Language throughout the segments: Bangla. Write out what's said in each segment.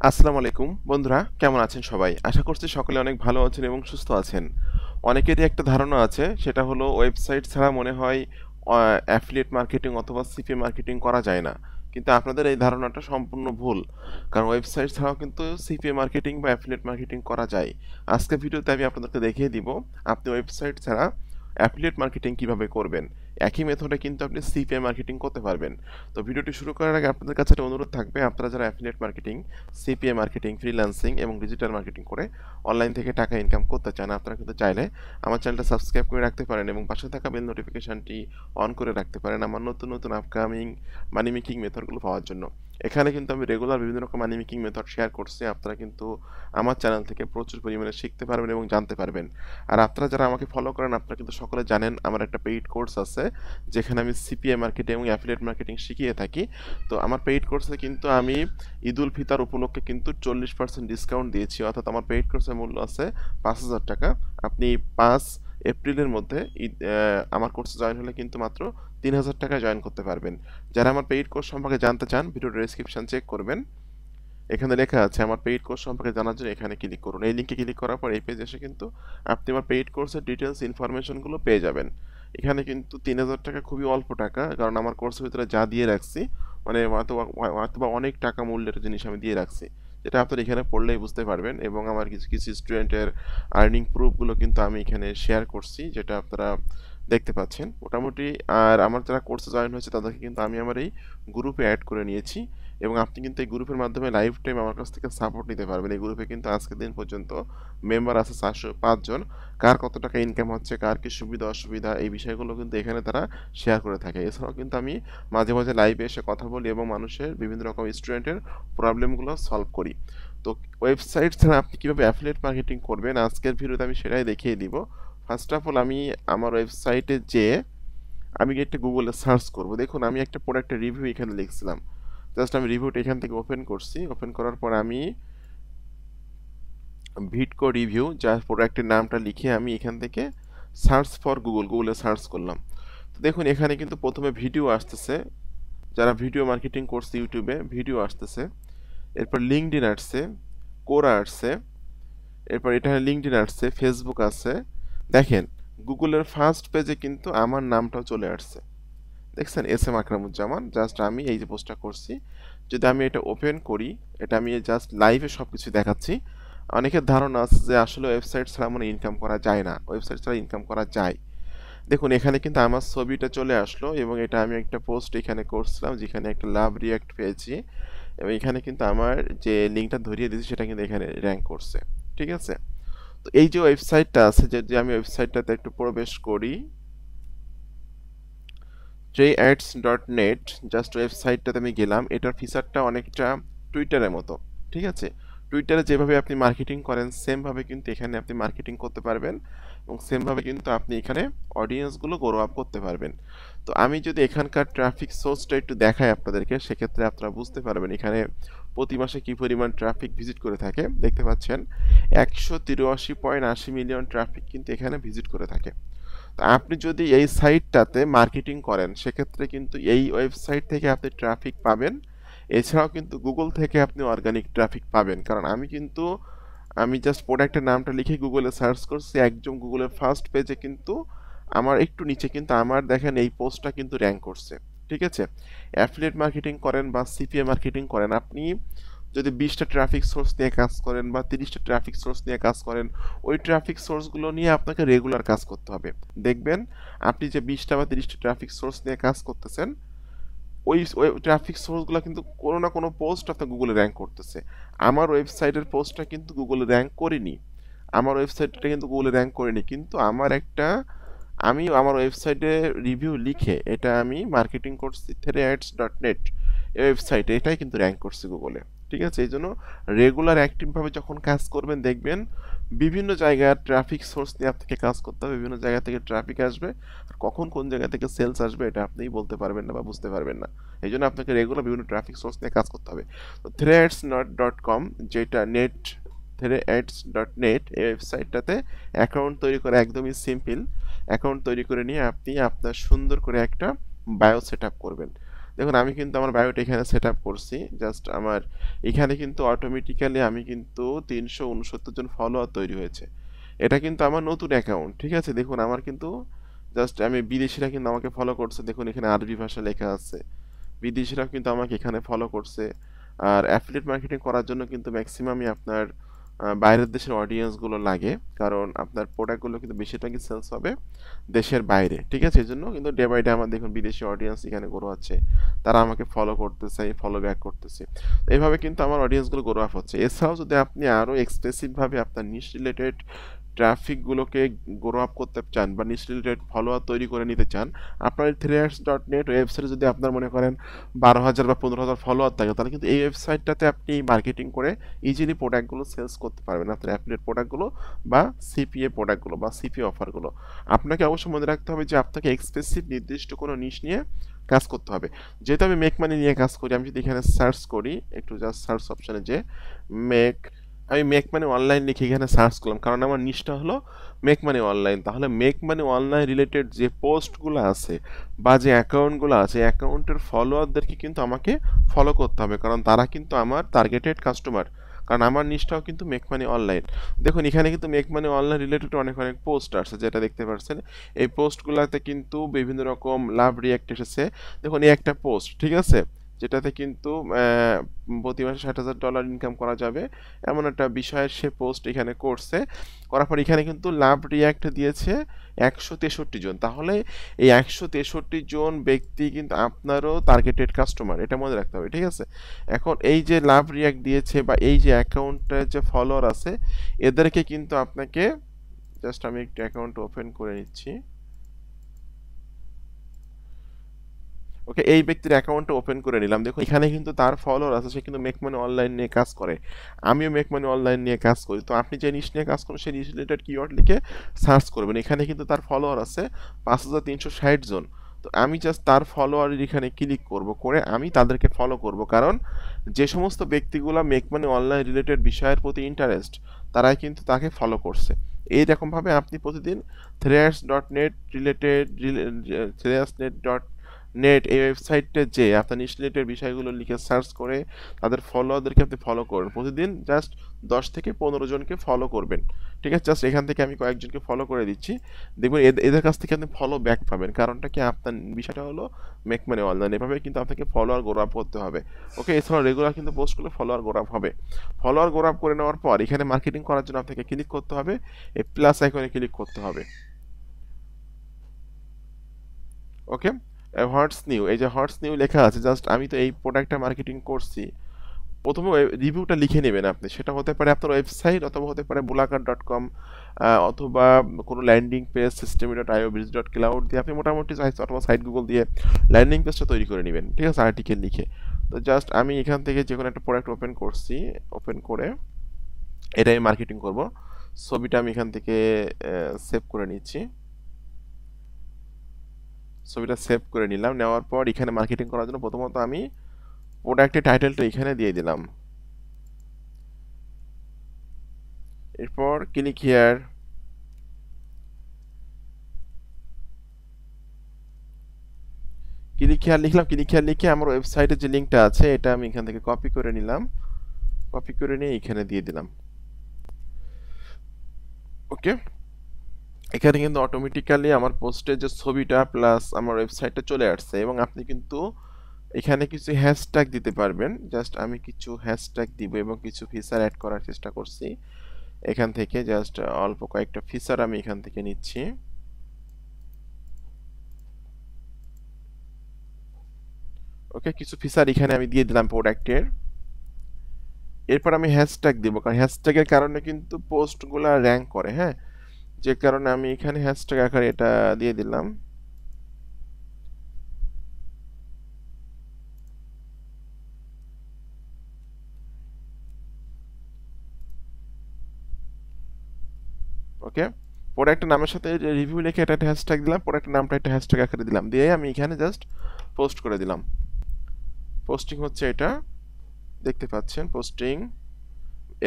আসসালামু আলাইকুম বন্ধুরা, কেমন আছেন সবাই? আশা করছি সকলে অনেক ভালো আছেন এবং সুস্থ আছেন। অনেকেরই একটা ধারণা আছে, সেটা হলো ওয়েবসাইট ছাড়া মনে হয় অ্যাফিলিয়েট মার্কেটিং অথবা সিপি মার্কেটিং করা যায় না। কিন্তু আপনাদের এই ধারণাটা সম্পূর্ণ ভুল। কারণ ওয়েবসাইট ছাড়াও কিন্তু সিপি মার্কেটিং বা অ্যাফিলিয়েট মার্কেটিং করা যায়। আজকের ভিডিওতে আমি আপনাদেরকে দেখিয়ে দিব আপনি ওয়েবসাইট ছাড়া অ্যাফিলিয়েট মার্কেটিং কিভাবে করবেন। একই মেথডে কিন্তু আপনি সিপিএ মার্কেটিং করতে পারবেন। তো ভিডিওটি শুরু করার আগে আপনাদের কাছে একটা অনুরোধ থাকবে, আপনারা যারা affiliate marketing, CPA marketing, freelancing এবং ডিজিটাল মার্কেটিং করে অনলাইন থেকে টাকা ইনকাম করতে চান, আপনারা কিন্তু চাইলে আমার চ্যানেলটা সাবস্ক্রাইব করে রাখতে পারেন এবং পাশে থাকা বেল নোটিফিকেশনটি অন করে রাখতে পারেন আমার নতুন নতুন আপকামিং মানি মেকিং মেথডগুলো পাওয়ার জন্য। এখানে কিন্তু আমি রেগুলার বিভিন্ন রকম মানি মেকিং মেথড শেয়ার করছি, আপনারা কিন্তু আমার চ্যানেল থেকে প্রচুর পরিমাণে শিখতে পারবেন এবং জানতে পারবেন। আর আপনারা যারা আমাকে ফলো করেন, আপনারা কিন্তু সকলে জানেন আমার একটা পেইড কোর্স আছে, যেখানে আমি সিপিএ মার্কেটিং এবং অ্যাফিলিয়েট মার্কেটিং শিখিয়ে থাকি। তো আমার পেইড কোর্সে কিন্তু আমি ঈদ উল ফিতর উপলক্ষে কিন্তু 40% ডিসকাউন্ট দিয়েছি, অর্থাৎ আমার পেইড কোর্সের মূল্য আছে 5,000 টাকা। আপনি 5 এপ্রিলের মধ্যে আমার কোর্সে জয়েন হলে কিন্তু মাত্র 3,000 টাকায় জয়েন করতে পারবেন। যারা আমার পেইড কোর্স সম্পর্কে জানতে চান, ভিডিওর ডেসক্রিপশন চেক করবেন, এখানে লেখা আছে আমার পেইড কোর্স সম্পর্কে জানার জন্য এখানে ক্লিক করুন। এই লিঙ্কে ক্লিক করার পর এই পেজে এসে কিন্তু আপনি আমার পেইড কোর্সের ডিটেলস ইনফরমেশনগুলো পেয়ে যাবেন। এখানে কিন্তু 3,000 টাকা খুবই অল্প টাকা, কারণ আমার কোর্সের ভিতরে যা দিয়ে রাখছি মানে হয়তোবা অনেক টাকা মূল্যের জিনিস আমি দিয়ে রাখছি, যেটা আপনারা এখানে পড়লেই বুঝতে পারবেন। এবং আমার কিছু কিছু স্টুডেন্টের আর্নিং প্রুফগুলো কিন্তু আমি এখানে শেয়ার করছি, যেটা আপনারা দেখতে পাচ্ছেন মোটামুটি। আর আমার যারা কোর্সে জয়েন হয়েছে তাদেরকে কিন্তু আমি আমার এই গ্রুপে অ্যাড করে নিয়েছি, এবং আপনি কিন্তু এই গ্রুপের মাধ্যমে লাইফ টাইম আমার কাছ থেকে সাপোর্ট নিতে পারবেন। এই গ্রুপে কিন্তু আজকের দিন পর্যন্ত মেম্বার আছে 405 জন। কার কত টাকা ইনকাম হচ্ছে, কার কি সুবিধা অসুবিধা, এই বিষয়গুলো কিন্তু এখানে তারা শেয়ার করে থাকে। এছাড়াও কিন্তু আমি মাঝে মাঝে লাইভে এসে কথা বলি এবং মানুষের বিভিন্ন রকম স্টুডেন্টের প্রবলেমগুলো সলভ করি। তো ওয়েবসাইট ছাড়া আপনি কীভাবে অ্যাফিলিয়েট মার্কেটিং করবেন, আজকের ভিডিওতে আমি সেটাই দেখিয়ে দিব। ফার্স্ট অফ অল আমি আমার ওয়েবসাইটে যেয়ে আমি একটা গুগলে সার্চ করব। দেখুন, আমি একটা প্রোডাক্টের রিভিউ এখানে লিখছিলাম, জাস্ট আমি রিভিউটা এখান থেকে ওপেন করছি। ওপেন করার পর আমি ভিডকো রিভিউ যা প্রোডাক্টের নামটা লিখে আমি এখান থেকে সার্চ ফর গুগলে সার্চ করলাম। তো দেখুন, এখানে কিন্তু প্রথমে ভিডিও আসতেছে, যারা ভিডিও মার্কেটিং করছে ইউটিউবে ভিডিও আসতেছে। এরপর লিঙ্কডইন আসছে, কোরা আসছে, এরপর এটা লিঙ্কডইন আসছে, ফেসবুক আছে। দেখেন, গুগলের ফার্স্ট পেজে কিন্তু আমার নামটাও চলে আসছে, দেখছেন, এস এম আকরামুজ্জামান। জাস্ট আমি এই যে পোস্টটা করছি, যদি আমি এটা ওপেন করি, এটা আমি জাস্ট লাইভে সব কিছু দেখাচ্ছি। অনেকের ধারণা আছে যে আসলে ওয়েবসাইট ছাড়া মানে ইনকাম করা যায় না, ওয়েবসাইট ছাড়া ইনকাম করা যায়। দেখুন, এখানে কিন্তু আমার ছবিটা চলে আসলো এবং এটা আমি একটা পোস্ট এখানে করছিলাম, যেখানে একটা লাভ রিয়াক্ট পেয়েছি, এবং এখানে কিন্তু আমার যে লিঙ্কটা ধরিয়ে দিয়েছি সেটা কিন্তু এখানে র্যাঙ্ক করছে। ঠিক আছে, তো এই যে ওয়েবসাইটটা আছে, যদি আমি ওয়েবসাইটটাতে একটু প্রবেশ করি, jads.net, জাস্ট ওয়েবসাইটটাতে আমি গেলাম। এটার ফিচারটা অনেকটা টুইটারের মতো। ঠিক আছে, টুইটারে যেভাবে আপনি মার্কেটিং করেন সেমভাবে কিন্তু এখানে আপনি মার্কেটিং করতে পারবেন, এবং সেমভাবে কিন্তু আপনি এখানে অডিয়েন্সগুলো গ্রো আপ করতে পারবেন। তো আমি যদি এখানকার ট্রাফিক সোর্সটা একটু দেখাই আপনাদেরকে, সেক্ষেত্রে আপনারা বুঝতে পারবেন এখানে প্রতি মাসে কী পরিমাণ ট্রাফিক ভিজিট করে থাকে। দেখতে পাচ্ছেন 183.80 মিলিয়ন ট্রাফিক কিন্তু এখানে ভিজিট করে থাকে। তো আপনি যদি এই সাইটটাতে মার্কেটিং করেন, সেক্ষেত্রে কিন্তু এই ওয়েবসাইট থেকে আপনি ট্রাফিক পাবেন। এছাড়াও কিন্তু গুগল থেকে আপনি অর্গানিক ট্রাফিক পাবেন, কারণ আমি জাস্ট প্রোডাক্টের নামটা লিখে গুগলে সার্চ করছি, একদম গুগলের ফার্স্ট পেজে কিন্তু আমার একটু নিচে কিন্তু আমার দেখেন এই পোস্টটা কিন্তু র্যাঙ্ক করছে। ঠিক আছে, অ্যাফিলিয়েট মার্কেটিং করেন বা সিপিএ মার্কেটিং করেন, আপনি যদি 20টা ট্রাফিক সোর্স নিয়ে কাজ করেন বা 30টা ট্রাফিক সোর্স নিয়ে কাজ করেন, ওই ট্রাফিক সোর্সগুলো নিয়ে আপনাকে রেগুলার কাজ করতে হবে। দেখবেন আপনি যে 20টা বা 30টা ট্রাফিক সোর্স নিয়ে কাজ করতেছেন, ওই ট্রাফিক সোর্সগুলো কিন্তু কোনো না কোনো পোস্ট আপনার গুগলে র্যাঙ্ক করতেছে। আমার ওয়েবসাইটের পোস্টটা কিন্তু গুগলে র্যাঙ্ক করিনি, আমার ওয়েবসাইটটা কিন্তু গুগলে র্যাঙ্ক করিনি, কিন্তু আমি আমার ওয়েবসাইটে রিভিউ লিখে এটা আমি মার্কেটিং করছি threads.net এই ওয়েবসাইটে, এটাই কিন্তু র্যাঙ্ক করছে গুগলে। ঠিক আছে, এই জন্য রেগুলার অ্যাক্টিভভাবে যখন কাজ করবেন, দেখবেন বিভিন্ন জায়গার ট্রাফিক সোর্স নিয়ে আপনাকে কাজ করতে হবে, বিভিন্ন জায়গা থেকে ট্রাফিক আসবে, আর কখন কোন জায়গা থেকে সেলস আসবে এটা আপনিই বলতে পারবেন না বা বুঝতে পারবেন না। এই জন্য আপনাকে রেগুলার বিভিন্ন ট্রাফিক সোর্স নিয়ে কাজ করতে হবে। তো threads.com, যেটা threads.net, এই ওয়েবসাইটটাতে অ্যাকাউন্ট তৈরি করা একদমই সিম্পল। অ্যাকাউন্ট তৈরি করে নিয়ে আপনি আপনার সুন্দর করে একটা বায়ো সেট আপ করবেন। দেখুন আমি কিন্তু আমার বায়োটা এখানে সেট আপ করছি, জাস্ট আমার এখানে কিন্তু অটোমেটিক্যালি আমি কিন্তু 369 জন ফলোয়ার তৈরি হয়েছে। এটা কিন্তু আমার নতুন অ্যাকাউন্ট, ঠিক আছে? দেখুন আমার কিন্তু জাস্ট আমি বিদেশিরা কিন্তু আমাকে ফলো করছে, দেখুন এখানে আরবি ভাষা লেখা আছে, বিদেশিরাও কিন্তু আমাকে এখানে ফলো করছে। আর অ্যাফিলিয়েট মার্কেটিং করার জন্য কিন্তু ম্যাক্সিমামই আপনার বাইরের দেশের অডিয়েন্সগুলো লাগে, কারণ আপনার প্রোডাক্টগুলো কিন্তু বেশিরভাগই সেলস হবে দেশের বাইরে, ঠিক আছে? এই জন্য কিন্তু ডে বাই ডে আমার দেখুন বিদেশি অডিয়েন্স এখানে গ্রো আছে, তারা আমাকে ফলো করতেছে, ফলো ব্যাক করতেছে। এইভাবে কিন্তু আমার অডিয়েন্সগুলো গ্রো আপ হচ্ছে। এছাড়াও যদি আপনি আরও এক্সপ্রেসিভভাবে আপনার নিশ রিলেটেড ট্রাফিকগুলোকে গ্রো আপ করতে চান বা নিশ রিলেটেড ফলোয়ার তৈরি করে নিতে চান, আপনার threads.net ওয়েবসাইটে যদি আপনার মনে করেন 12,000 বা 15,000 ফলোয়ার থাকে, তাহলে কিন্তু এই ওয়েবসাইটটাতে আপনি মার্কেটিং করে ইজিলি প্রোডাক্টগুলো সেলস করতে পারবেন, আপনার অ্যাফিলিয়েট প্রোডাক্টগুলো বা সিপিএ প্রোডাক্টগুলো বা সিপিএ অফারগুলো। আপনাকে অবশ্যই মনে রাখতে হবে যে আপনাকে এক্সপেসিভ নির্দিষ্ট কোনো নিশ নিয়ে কাজ করতে হবে। যেহেতু আমি মেক মানি নিয়ে কাজ করি, আমি যদি এখানে সার্চ করি, একটু জাস্ট সার্চ অপশনে যে মেক আমি মেক মানি অনলাইন লিখে এখানে সার্চ করলাম, কারণ আমার নিশটা হলো মেক মানি অনলাইন। তাহলে মেক মানি অনলাইন রিলেটেড যে পোস্টগুলো আছে বা যে অ্যাকাউন্টগুলো আছে, অ্যাকাউন্টের ফলোয়ারদেরকে কিন্তু আমাকে ফলো করতে হবে, কারণ তারা কিন্তু আমার টার্গেটেড কাস্টমার, কারণ আমার নিশটাও কিন্তু মেক মানি অনলাইন। দেখুন এখানে কিন্তু মেক মানি অনলাইন রিলেটেড অনেক অনেক পোস্ট আছে, যেটা দেখতে পাচ্ছেন। এই পোস্টগুলোতে কিন্তু বিভিন্ন রকম লাভ রিয়াক্ট এসেছে। দেখুন এই একটা পোস্ট, ঠিক আছে, যেটাতে কিন্তু প্রতি মাসে $60,000 ইনকাম করা যাবে এমন একটা বিষয়ের সে পোস্ট এখানে করছে। করার পর এখানে কিন্তু লাভ রিয়াক্ট দিয়েছে 163 জন। তাহলে এই 163 জন ব্যক্তি কিন্তু আপনারও টার্গেটেড কাস্টমার, এটা মনে রাখতে হবে, ঠিক আছে? এখন এই যে লাভ রিয়াক্ট দিয়েছে বা এই যে অ্যাকাউন্টের যে ফলোয়ার আছে, এদেরকে কিন্তু আপনাকে জাস্ট আমি একটা অ্যাকাউন্ট ওপেন করে নিচ্ছি। ওকে, এই ব্যক্তির অ্যাকাউন্টটা ওপেন করে নিলাম। দেখুন এখানে কিন্তু তার ফলোয়ার আছে, সে কিন্তু মেক মানি অনলাইন নিয়ে কাজ করে, আমিও মেক মানি অনলাইন নিয়ে কাজ করি। তো আপনি যে নিশ নিয়ে কাজ করেন সেই নিশ রিলেটেড কিওয়ার্ড লিখে সার্চ করবেন। এখানে কিন্তু তার ফলোয়ার আছে 5,360 জন। তো আমি জাস্ট তার ফলোয়ারের এখানে ক্লিক করব, করে আমি তাদেরকে ফলো করব, কারণ যে সমস্ত ব্যক্তিগুলো মেক মানি অনলাইন রিলেটেড বিষয়ের প্রতি ইন্টারেস্ট, তারাই কিন্তু তাকে ফলো করছে। এইরকমভাবে আপনি প্রতিদিন threads.net রিলেটেড threads.net এই ওয়েবসাইটে যে আপনার নিশ রিলেটেড বিষয়গুলো লিখে সার্চ করে তাদের ফলোয়ারদেরকে আপনি ফলো করুন। প্রতিদিন জাস্ট 10 থেকে 15 জনকে ফলো করবেন, ঠিক আছে? জাস্ট এখান থেকে আমি কয়েকজনকে ফলো করে দিচ্ছি, দেখবেন এদের কাছ থেকে আপনি ফলো ব্যাক পাবেন। কারণটা কি, আপনার বিষয়টা হলো মেক মানি অনলাইন, এভাবে কিন্তু আপনাকে ফলোয়ার গ্রো আপ করতে হবে। ওকে, এছাড়াও রেগুলার কিন্তু পোস্ট করলে ফলোয়ার গ্রো আপ হবে। ফলোয়ার গ্রো আপ করে নেওয়ার পর এখানে মার্কেটিং করার জন্য আপনাকে ক্লিক করতে হবে, এই প্লাস আইকনে ক্লিক করতে হবে। ওকে, হোয়াটস নিউ, এই যে হোয়াটস নিউ লেখা আছে, জাস্ট আমি তো এই প্রোডাক্টটা মার্কেটিং করছি, প্রথমে রিভিউটা লিখে নেবেন আপনি। সেটা হতে পারে আপনার ওয়েবসাইট, অথবা হতে পারে bulacar.com, অথবা কোনো ল্যান্ডিং পেজ system.io bridge.cloud দিয়ে আপনি মোটামুটি অথবা সাইট গুগল দিয়ে ল্যান্ডিং পেজটা তৈরি করে নেবেন, ঠিক আছে, আর্টিকেল লিখে। তো জাস্ট আমি এখান থেকে যে কোনো একটা প্রোডাক্ট ওপেন করছি, ওপেন করে এটা আমি মার্কেটিং করব। ছবিটা আমি এখান থেকে সেভ করে নিচ্ছি, ছবিটা সেভ করে নিলাম। নেওয়ার পর এখানে মার্কেটিং করার জন্য প্রথমত আমি প্রোডাক্টের টাইটেলটা এখানে দিয়ে দিলাম। এরপর ক্লিক হিয়ার, ক্লিক হিয়ার লিখলাম। ক্লিক হিয়ার লিখে আমার ওয়েবসাইটের যে লিঙ্কটা আছে এটা আমি এখান থেকে কপি করে নিলাম, কপি করে নিয়ে এখানে দিয়ে দিলাম। ওকে, এখানে কিন্তু অটোমেটিক্যালি আমার পোস্টের যে ছবিটা প্লাস আমার ওয়েবসাইটটা চলে আসছে, এবং আপনি কিন্তু এখানে কিছু হ্যাশট্যাগ দিতে পারবেন। জাস্ট আমি কিছু হ্যাশট্যাগ দিব এবং কিছু ফিচার অ্যাড করার চেষ্টা করছি এখান থেকে। জাস্ট অল্প কয়েকটা ফিচার আমি এখান থেকে নিচ্ছি। ওকে, কিছু ফিচার এখানে আমি দিয়ে দিলাম প্রোডাক্টের। এরপর আমি হ্যাশট্যাগ দিব, কারণ হ্যাশট্যাগের কারণে কিন্তু পোস্টগুলা র্যাঙ্ক করে, হ্যাঁ, যে কারণে আমি এখানে হ্যাশট্যাগ আকারে এটা দিয়ে দিলাম। ওকে, প্রোডাক্টের নামের সাথে রিভিউ লিখে এটা একটা হ্যাশট্যাগ দিলাম, প্রোডাক্টের নামটা একটা হ্যাশট্যাগ আকারে দিলাম, দিয়ে আমি এখানে জাস্ট পোস্ট করে দিলাম। পোস্টিং হচ্ছে, এটা দেখতে পাচ্ছেন পোস্টিং।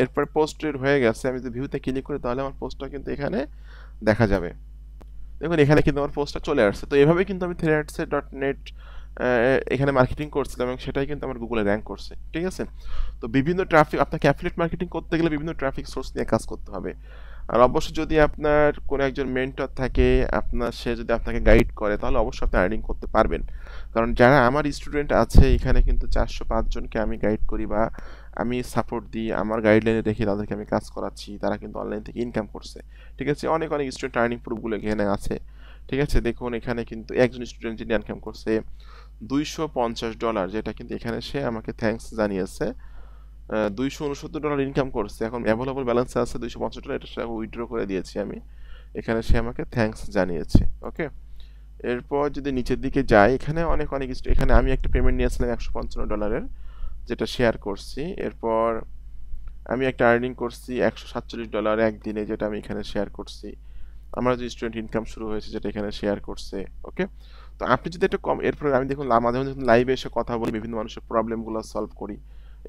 এরপর পোস্টের হয়ে গেছে, আমি যদি ভিউতে ক্লিক করি তাহলে আমার পোস্টটা কিন্তু এখানে দেখা যাবে। দেখুন এখানে কিন্তু আমার পোস্টটা চলে আসছে। তো এভাবে কিন্তু আমি threads.net এখানে মার্কেটিং করছিলাম এবং সেটাই কিন্তু আমার গুগলে র্যাঙ্ক করছে, ঠিক আছে? তো বিভিন্ন ট্রাফিক, আপনাকে অ্যাফিলিয়েট মার্কেটিং করতে গেলে বিভিন্ন ট্রাফিক সোর্স নিয়ে কাজ করতে হবে। আর অবশ্যই যদি আপনার কোনো একজন মেন্টর থাকে, সে যদি আপনাকে গাইড করে, তাহলে অবশ্যই আপনি আর্নিং করতে পারবেন। কারণ যারা আমার স্টুডেন্ট আছে এখানে কিন্তু 405 জনকে আমি গাইড করি বা আমি সাপোর্ট দিই, আমার গাইডলাইনে রেখে তাদেরকে আমি কাজ করাচ্ছি, তারা কিন্তু অনলাইন থেকে ইনকাম করছে, ঠিক আছে? অনেক অনেক স্টুডেন্ট আর্নিং প্রুফগুলো এখানে আছে, ঠিক আছে? দেখুন এখানে কিন্তু একজন স্টুডেন্ট যিনি ইনকাম করছে $250, যেটা কিন্তু এখানে সে আমাকে থ্যাঙ্কস জানিয়েছে। $269 ইনকাম করছে, এখন অ্যাভেলেবল ব্যালেন্স আছে $250, এটা সে উইথড্র করে দিয়েছি আমি। এখানে সে আমাকে থ্যাঙ্কস জানিয়েছে, ওকে? এরপর যদি নিচের দিকে যাই, এখানে অনেক অনেক এখানে আমি একটা পেমেন্ট নিয়েছিলাম $155, যেটা শেয়ার করছি। এরপর আমি একটা আর্নিং করছি $147 একদিনে, যেটা আমি এখানে শেয়ার করছি। আমার যে স্টুডেন্ট ইনকাম শুরু হয়েছে, যেটা এখানে শেয়ার করছে, ওকে? তো আপনি যদি একটা কম, এরপরে আমি দেখুন মাঝে মাঝে লাইভে এসে কথা বলি, বিভিন্ন মানুষের প্রবলেমগুলো সলভ করি।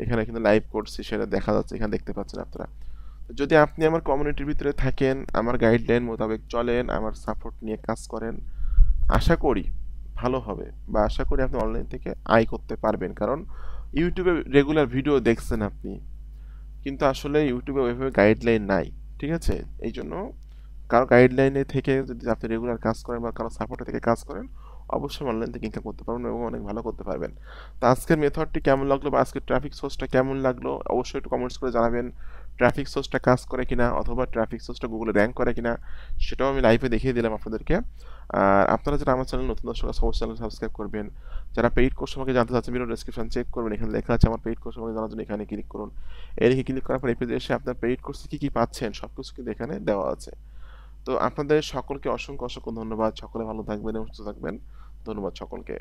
এখানে কিন্তু লাইভ করছি, সেটা দেখা যাচ্ছে, এখানে দেখতে পাচ্ছেন আপনারা। তো যদি আপনি আমার কমিউনিটির ভিতরে থাকেন, আমার গাইডলাইন মোতাবেক চলেন, আমার সাপোর্ট নিয়ে কাজ করেন, আশা করি ভালো হবে, বা আশা করি আপনি অনলাইন থেকে আয় করতে পারবেন। কারণ ইউটিউবে রেগুলার ভিডিও দেখছেন আপনি, কিন্তু আসলে ইউটিউবে ওইভাবে গাইডলাইন নাই, ঠিক আছে? এই জন্য কারো গাইডলাইনে থেকে যদি আপনি রেগুলার কাজ করেন বা কারো সাপোর্টে থেকে কাজ করেন, অবশ্যই অনলাইন থেকে ইনকাম করতে পারবেন এবং অনেক ভালো করতে পারবেন। তো আজকের মেথডটি কেমন লাগলো বা আজকের ট্রাফিক সোর্সটা কেমন লাগলো, অবশ্যই একটু কমেন্টস করে জানাবেন। ট্রাফিক সোর্সটা কাজ করে কিনা, অথবা ট্রাফিক সোর্সটা গুগলে র্যাঙ্ক করে কিনা, সেটাও আমি লাইভে দেখিয়ে দিলাম আপনাদেরকে। আর আপনারা যারা আমার চ্যানেল নতুন দর্শক আছে, অবশ্যই চ্যানেল সাবস্ক্রাইব করবেন। যারা পেইড কোর্স আমাকে জানতে চাচ্ছেন, ভিডিও ডেসক্রিপশন চেক করবেন, এখানে লেখা আছে আমার পেইড কোর্স আমাকে জানার জন্য, এখানে ক্লিক করুন। এই লিখে ক্লিক করার পর এই পেজে এসে আপনার পেইড কোর্সে কী কী পাচ্ছেন সব কিছু কিন্তু এখানে দেওয়া আছে। তো আপনাদের সকলকে অসংখ্য অসংখ্য ধন্যবাদ। সকলে ভালো থাকবেন এবং সুস্থ থাকবেন। ধন্যবাদ সকলকে।